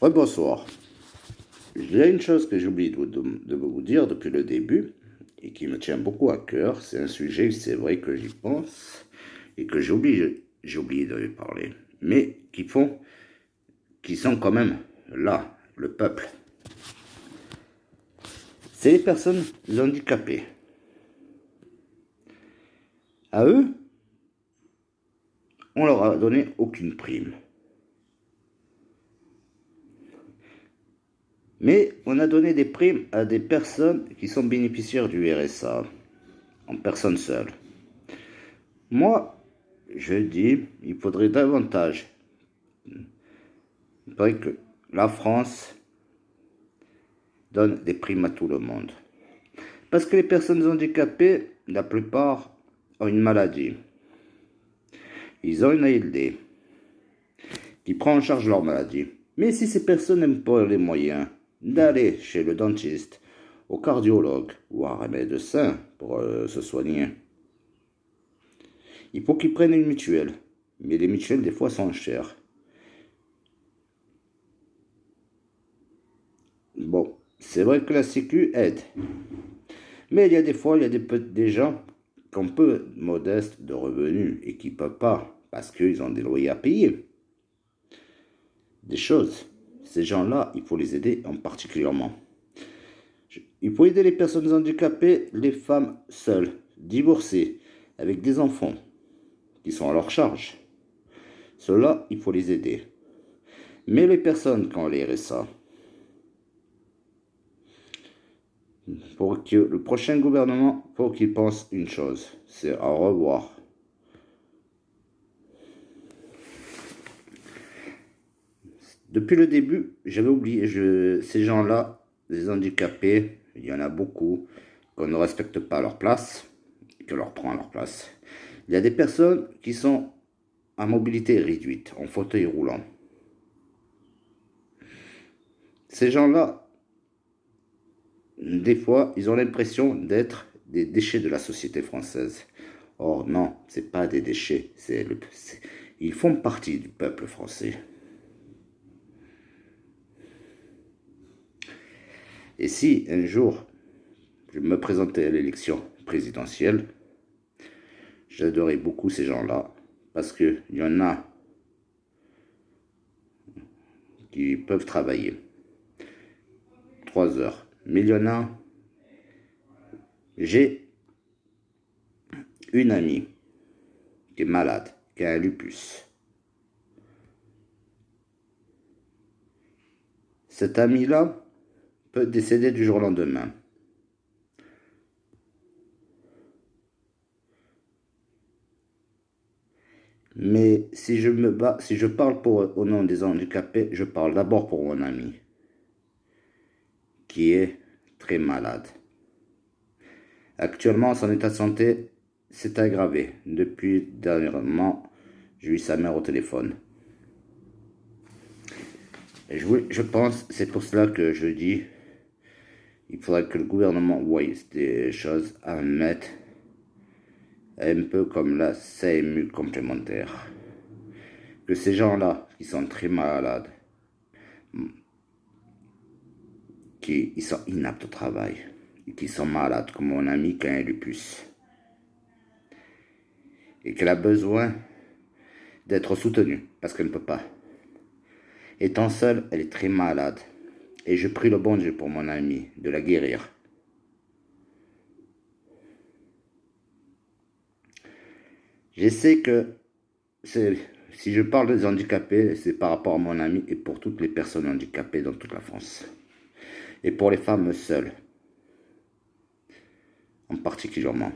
Bonsoir. Il y a une chose que j'ai oublié de vous dire depuis le début et qui me tient beaucoup à cœur. C'est un sujet, c'est vrai que j'y pense et que j'ai oublié de parler, mais qui sont quand même là, le peuple. C'est les personnes handicapées. À eux, on leur a donné aucune prime. Mais on a donné des primes à des personnes qui sont bénéficiaires du RSA, en personne seule. Moi, je dis, il faudrait davantage. Il faudrait que la France donne des primes à tout le monde. Parce que les personnes handicapées, la plupart ont une maladie. Ils ont une ALD qui prend en charge leur maladie. Mais si ces personnes n'ont pas les moyens d'aller chez le dentiste, au cardiologue ou à un médecin pour se soigner, il faut qu'ils prennent une mutuelle. Mais les mutuelles, des fois, sont chères. Bon, c'est vrai que la Sécu aide. Mais il y a des fois, il y a des gens qui ont peu modestes de revenus et qui ne peuvent pas parce qu'ils ont des loyers à payer. Des choses. Ces gens-là, il faut les aider en particulièrement. Il faut aider les personnes handicapées, les femmes seules, divorcées, avec des enfants qui sont à leur charge. Ceux-là, il faut les aider. Mais les personnes qui ont les RSA, pour que le prochain gouvernement, faut qu'il pense une chose, c'est à revoir. Depuis le début, j'avais oublié, ces gens-là, les handicapés, il y en a beaucoup, qu'on ne respecte pas leur place, qu'on leur prend leur place. Il y a des personnes qui sont à mobilité réduite, en fauteuil roulant. Ces gens-là, des fois, ils ont l'impression d'être des déchets de la société française. Or non, c'est pas des déchets, ils font partie du peuple français. Et si un jour je me présentais à l'élection présidentielle, j'adorais beaucoup ces gens-là, parce qu'il y en a qui peuvent travailler 3 heures. Mais il y en a, j'ai une amie qui est malade, qui a un lupus. Cette amie-là peut décéder du jour au lendemain. Mais si je me bats, si je parle au nom des handicapés, je parle d'abord pour mon ami, qui est très malade. Actuellement, son état de santé s'est aggravé. Depuis dernièrement, j'ai eu sa mère au téléphone. Et je pense, c'est pour cela que je dis, il faudrait que le gouvernement voie des choses à mettre un peu comme la CMU complémentaire. Que ces gens-là, qui sont très malades, qui sont inaptes au travail, et qui sont malades, comme mon ami qui a un lupus, et qu'elle a besoin d'être soutenue, parce qu'elle ne peut pas. Étant seule, elle est très malade, et je prie le bon Dieu pour mon ami, de la guérir. Je sais que si je parle des handicapés, c'est par rapport à mon ami et pour toutes les personnes handicapées dans toute la France. Et pour les femmes seules, en particulièrement.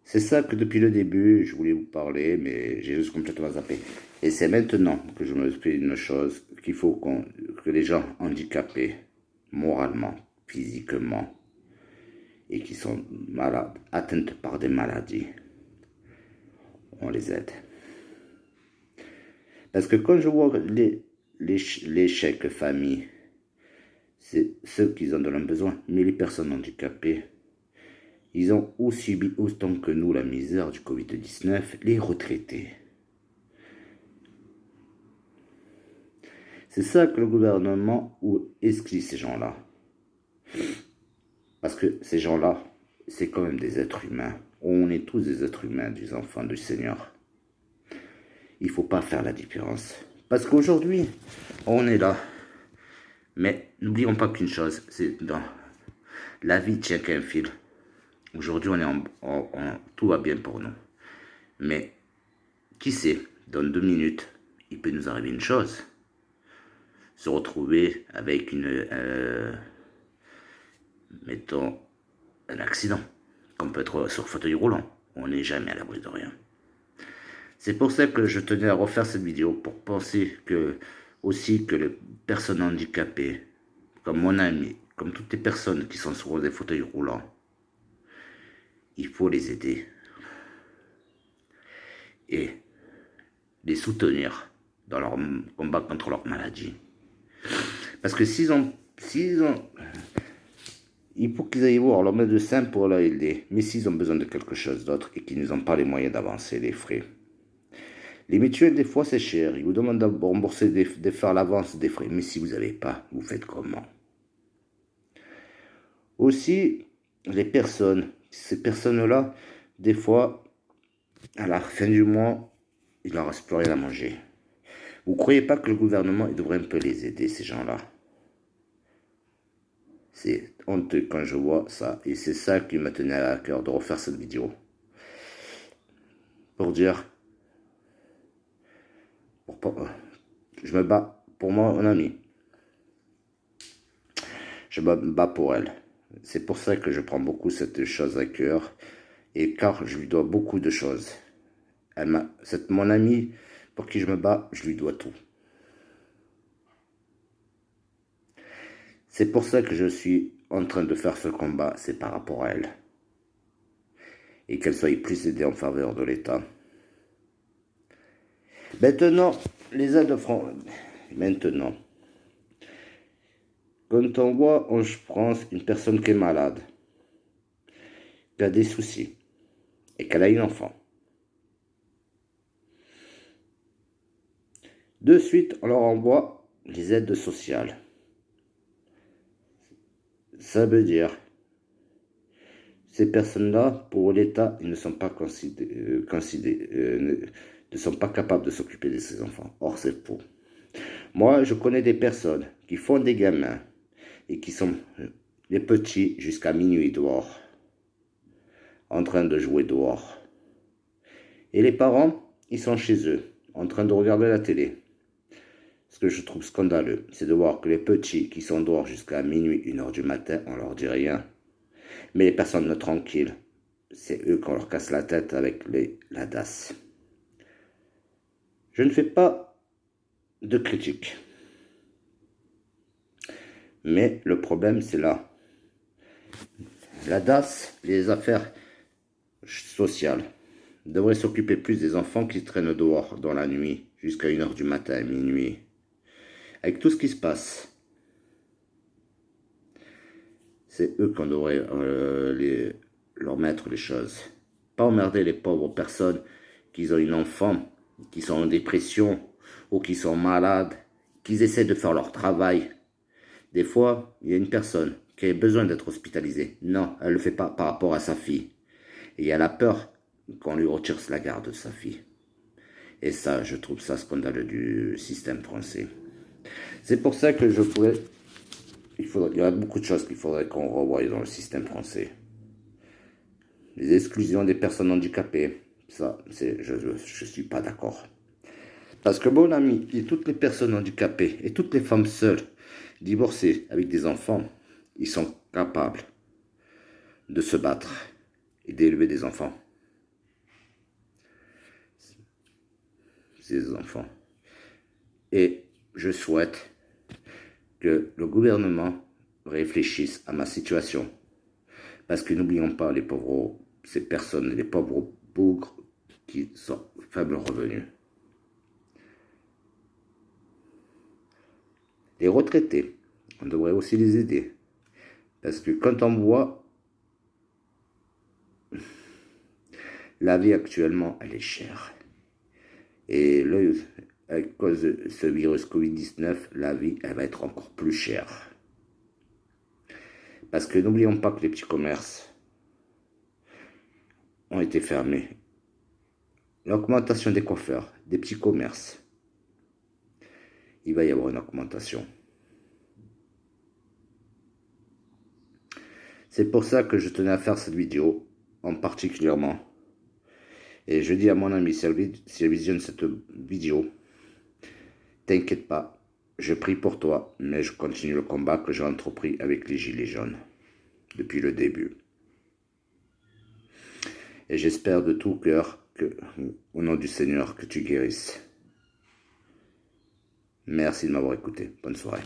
C'est ça que depuis le début, je voulais vous parler, mais j'ai juste complètement zappé. Et c'est maintenant que je me fais une chose, qu'il faut que les gens handicapés, moralement, physiquement, et qui sont malades, atteintes par des maladies, on les aide. Parce que quand je vois les chèques famille, c'est ceux qui en ont besoin, mais les personnes handicapées, ils ont subi autant que nous la misère du Covid-19, les retraités. C'est ça que le gouvernement exclut ces gens-là. Parce que ces gens-là, c'est quand même des êtres humains. On est tous des êtres humains, des enfants du Seigneur. Il ne faut pas faire la différence. Parce qu'aujourd'hui, on est là. Mais n'oublions pas qu'une chose, c'est dans la vie tient qu'un fil. Aujourd'hui, tout va bien pour nous. Mais qui sait, dans 2 minutes, il peut nous arriver une chose. Se retrouver avec mettons, un accident. Comme peut être sur fauteuil roulant. On n'est jamais à l'abri de rien. C'est pour ça que je tenais à refaire cette vidéo, pour penser aussi que les personnes handicapées, comme mon ami, comme toutes les personnes qui sont sur des fauteuils roulants, il faut les aider et les soutenir dans leur combat contre leur maladie. Parce que il faut qu'ils aillent voir leur médecin pour leur aider. Mais s'ils ont besoin de quelque chose d'autre et qu'ils n'ont pas les moyens d'avancer les frais. Les mutuelles, des fois, c'est cher. Ils vous demandent de rembourser, de faire l'avance des frais. Mais si vous n'avez pas, vous faites comment? Aussi, ces personnes-là, des fois, à la fin du mois, il leur reste plus rien à manger. Vous ne croyez pas que le gouvernement il devrait un peu les aider, ces gens-là? C'est honteux quand je vois ça. Et c'est ça qui me tenait à cœur de refaire cette vidéo. Pour dire, je me bats pour mon ami. Je me bats pour elle. C'est pour ça que je prends beaucoup cette chose à cœur. Et car je lui dois beaucoup de choses. C'est mon ami pour qui je me bats, je lui dois tout. C'est pour ça que je suis en train de faire ce combat, c'est par rapport à elle. Et qu'elle soit plus aidée en faveur de l'État. Maintenant, les aides de France. Maintenant, quand on voit en France une personne qui est malade, qui a des soucis, et qu'elle a un enfant, de suite, on leur envoie les aides sociales. Ça veut dire, ces personnes-là, pour l'État, ils ne sont pas ne sont pas capables de s'occuper de ces enfants. Or, c'est faux. Moi, je connais des personnes qui font des gamins et qui sont les petits jusqu'à minuit dehors, en train de jouer dehors. Et les parents, ils sont chez eux, en train de regarder la télé. Ce que je trouve scandaleux, c'est de voir que les petits qui sont dehors jusqu'à minuit, 1h du matin, on leur dit rien. Mais les personnes tranquilles, c'est eux qu'on leur casse la tête avec la DAS. Je ne fais pas de critique. Mais le problème, c'est là. La DAS, les affaires sociales, devrait s'occuper plus des enfants qui traînent dehors dans la nuit, jusqu'à 1h du matin, minuit. Avec tout ce qui se passe, c'est eux qu'on devrait leur mettre les choses. Pas emmerder les pauvres personnes qui ont une enfant, qui sont en dépression ou qui sont malades, qui essaient de faire leur travail. Des fois, il y a une personne qui a besoin d'être hospitalisée. Non, elle ne le fait pas par rapport à sa fille. Et elle a peur qu'on lui retire la garde de sa fille. Et ça, je trouve ça scandaleux du système français. C'est pour ça que il y a beaucoup de choses qu'il faudrait qu'on revoie dans le système français. Les exclusions des personnes handicapées, ça, je ne suis pas d'accord. Parce que mon ami, et toutes les personnes handicapées, et toutes les femmes seules, divorcées avec des enfants, ils sont capables de se battre et d'élever des enfants. Ces enfants. Et je souhaite que le gouvernement réfléchisse à ma situation. Parce que n'oublions pas ces personnes, les pauvres bougres qui sont faibles revenus. Les retraités, on devrait aussi les aider. Parce que quand on voit la vie actuellement, elle est chère. Et à cause de ce virus Covid-19, la vie, elle va être encore plus chère. Parce que n'oublions pas que les petits commerces ont été fermés. L'augmentation des coiffeurs, des petits commerces, il va y avoir une augmentation. C'est pour ça que je tenais à faire cette vidéo, en particulièrement. Et je dis à mon ami, si elle visionne cette vidéo, t'inquiète pas, je prie pour toi, mais je continue le combat que j'ai entrepris avec les Gilets jaunes, depuis le début. Et j'espère de tout cœur que, au nom du Seigneur, que tu guérisses. Merci de m'avoir écouté. Bonne soirée.